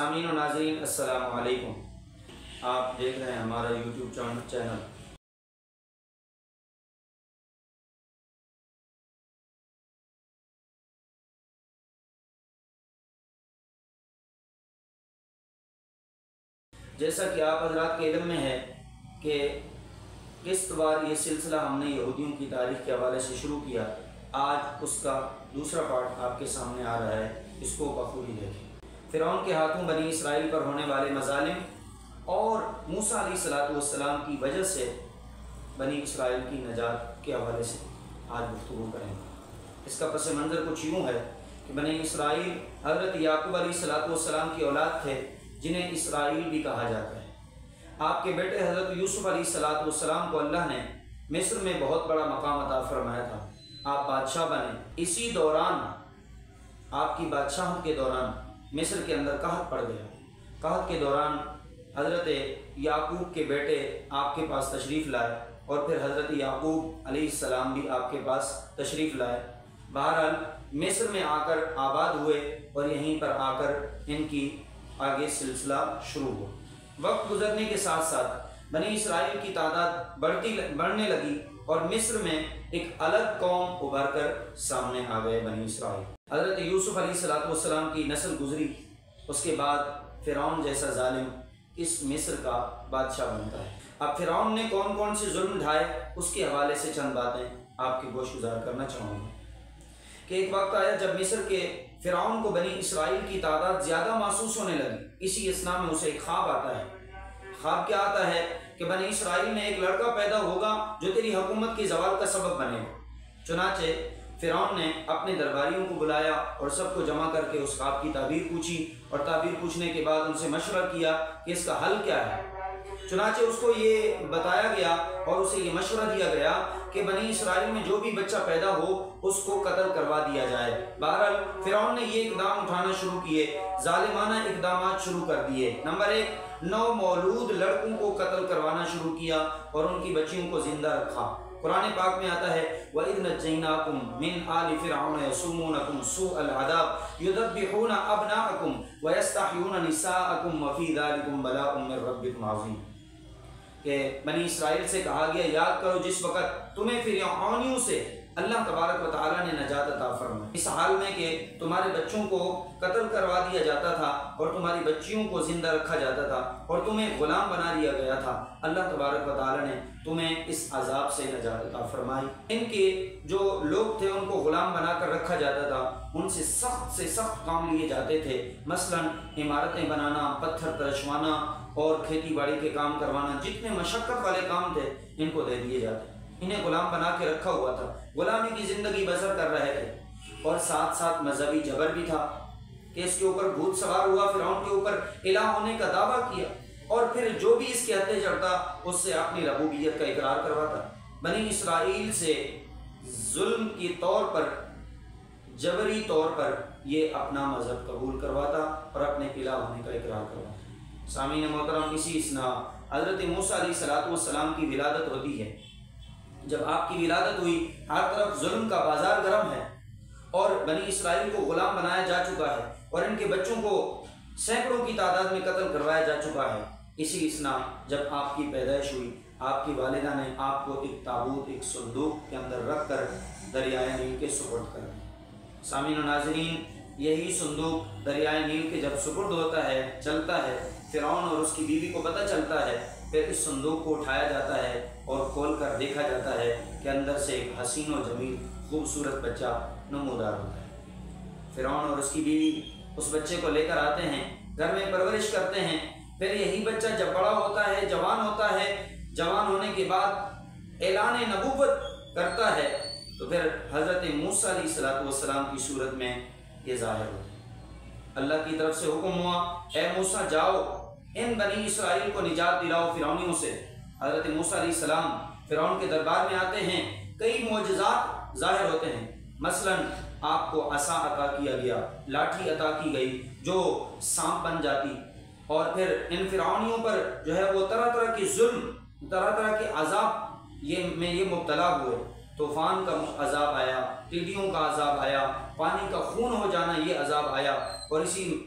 سامعین و ناظرین السلام علیکم۔ آپ دیکھ رہے ہیں ہمارا یوٹیوب چینل۔ جیسا کہ آپ حضرات کے علم میں ہے کہ قسط وار یہ سلسلہ ہم نے یہودیوں کی تاریخ کے حوالے سے شروع کیا، آج اس کا دوسرا پارٹ آپ کے سامنے آ رہا ہے، اس کو بخوبی دیکھیں۔ فرعون کے ہاتھوں بنی اسرائیل پر ہونے والے مظالم اور موسیٰ علیہ السلام کی وجہ سے بنی اسرائیل کی نجات کے حوالے سے آج گفتگو کریں گے۔ اس کا پس منظر کچھ یوں ہے کہ بنی اسرائیل حضرت یعقوب علیہ السلام کی اولاد تھے، جنہیں اسرائیل بھی کہا جاتا ہے۔ آپ کے بیٹے حضرت یوسف علیہ السلام کو اللہ نے مصر میں بہت بڑا مقام عطا فرمایا تھا، آپ بادشاہ بنے۔ اسی دوران آپ کی بادشاہت کے دوران مصر کے اندر قحط پڑ گیا۔ قحط کے دوران حضرت یعقوب کے بیٹے آپ کے پاس تشریف لائے اور پھر حضرت یعقوب علیہ السلام بھی آپ کے پاس تشریف لائے۔ بہرحال مصر میں آ کر آباد ہوئے اور یہیں پر آ کر ان کی آگے سلسلہ شروع ہوا۔ وقت گزرنے کے ساتھ ساتھ بنی اسرائیل کی تعداد بڑھنے لگی اور مصر میں ایک الگ قوم ابھر کر سامنے آ گئے بنی اسرائیل۔ حضرت یوسف علیہ السلام کی نسل گزری، اس کے بعد فرعون جیسا ظالم اس مصر کا بادشاہ بنتا ہے۔ اب فرعون نے کون کون سے ظلم ڈھائے، اس کے حوالے سے چند باتیں آپ کی گوش گزار کرنا چاہوں گا کہ ایک وقت آیا جب مصر کے فرعون کو بنی اسرائیل کی تعداد زیادہ محسوس ہونے لگی۔ اسی اثناء میں اسے ایک خواب آتا ہے۔ خواب کیا آتا ہے کہ بنی اسرائیل میں ایک لڑکا پیدا ہوگا جو تیری حکومت کی زوال کا سبب بنے گا۔ چنانچہ فرعون نے اپنے درباریوں کو بلایا اور سب کو جمع کر کے اس خواب کی تعبیر پوچھی اور تعبیر پوچھنے کے بعد ان سے مشورہ کیا کہ اس کا حل کیا ہے۔ چنانچہ اس کو یہ بتایا گیا اور اسے یہ مشورہ دیا گیا کہ بنی اسرائیل میں جو بھی بچہ پیدا ہو اس کو قتل کروا دیا جائے۔ بہرحال فرعون نے یہ اقدام اٹھانا شروع کیے، ظالمانہ اقدامات شروع کر دیے۔ نمبر 1، نو مولود لڑکوں کو قتل کروانا شروع کیا اور ان کی بچیوں کو زندہ رکھا۔ قرآن پاک میں آتا ہے وَإِذْ نَجَّيْنَاكُمْ مِنْ آلِ فِرْعَوْنَ يَسُومُونَكُمْ سُوءَ الْعَذَابِ يُذَبِّحُونَ أَبْنَاءَكُمْ وَيَسْتَحْيُونَ نِسَاءَكُمْ وَفِي ذَلِكُمْ بَلَاءٌ مِّن رَّبِّكُمْ عَظِيمٌ۔ کہ بنی اسرائیل سے کہا گیا یاد کرو جس وقت تمہیں فرعونیوں سے اللہ تبارک و تعالیٰ نے نجات عطا فرمائی، اس حال میں کہ تمہارے بچوں کو قتل کروا دیا جاتا تھا اور تمہاری بچیوں کو زندہ رکھا جاتا تھا اور تمہیں غلام بنا دیا گیا تھا۔ اللہ تبارک و تعالیٰ نے تمہیں اس عذاب سے نجات عطا فرمائی۔ ان کے جو لوگ تھے ان کو غلام بنا کر رکھا جاتا تھا، ان سے سخت کام لیے جاتے تھے، مثلا عمارتیں بنانا، پتھر ترشوانا اور کھیتی باڑی کے کام کروانا، جتنے مشقت والے کام تھے ان کو دے دیے جاتے۔ انہیں غلام بنا کے رکھا ہوا تھا، غلامی کی زندگی بسر کر رہے تھے اور ساتھ ساتھ مذہبی جبر بھی تھا کہ اس کے اوپر بھوت سوار ہوا، فرعون کے اوپر الہ ہونے کا دعویٰ کیا اور پھر جو بھی اس کے ہتھے چڑھتا اس سے اپنی ربوبیت کا اقرار کرواتا۔ بنی اسرائیل سے ظلم کی طور پر، جبری طور پر یہ اپنا مذہب قبول کرواتا اور اپنے الہ ہونے کا اقرار کرواتا۔ سامعین محترم، اسی اثناء حضرت موسیٰ علیہ السلام کی ولادت ہوتی ہے۔ جب آپ کی ولادت ہوئی، ہر طرف ظلم کا بازار گرم ہے اور بنی اسرائیل کو غلام بنایا جا چکا ہے اور ان کے بچوں کو سینکڑوں کی تعداد میں قتل کروایا جا چکا ہے۔ اسی اثناء جب آپ کی پیدائش ہوئی، آپ کی والدہ نے آپ کو ایک تابوت، ایک صندوق کے اندر رکھ کر دریائے نیل کے سپرد کر دیا۔ سامعین و ناظرین، یہی صندوق دریائے نیل کے جب سپرد ہوتا ہے، چلتا ہے، فرعون اور اس کی بیوی کو پتہ چلتا ہے، پھر اس صندوق کو اٹھایا جاتا ہے اور کھول کر دیکھا جاتا ہے کہ اندر سے ایک حسین و جمیل خوبصورت بچہ نمودار ہوتا ہے۔ فرعون اور اس کی بیوی اس بچے کو لے کر آتے ہیں، گھر میں پرورش کرتے ہیں۔ پھر یہی بچہ جب بڑا ہوتا ہے، جوان ہوتا ہے، جوان ہونے کے بعد اعلان نبوت کرتا ہے تو پھر حضرت موسیٰ علیہ السلام کی صورت میں یہ ظاہر ہوتا ہے۔ اللہ کی طرف سے حکم ہوا اے موسیٰ جاؤ ان بنی اسرائیل کو نجات دلاؤ فرعونیوں سے۔ حضرت موسیٰ علیہ السلام فرعون کے دربار میں آتے ہیں، کئی معجزات ظاہر ہوتے ہیں۔ مثلا آپ کو عصا عطا کیا گیا، لاٹھی عطا کی گئی جو سانپ بن جاتی، اور پھر ان فرعونیوں پر جو ہے وہ طرح طرح کے ظلم، طرح طرح کے عذاب یہ مبتلا ہوئے۔ طوفان کا عذاب آیا، ٹڈیوں کا عذاب آیا، پانی کا خون ہو جانا یہ عذاب آیا، اور اسی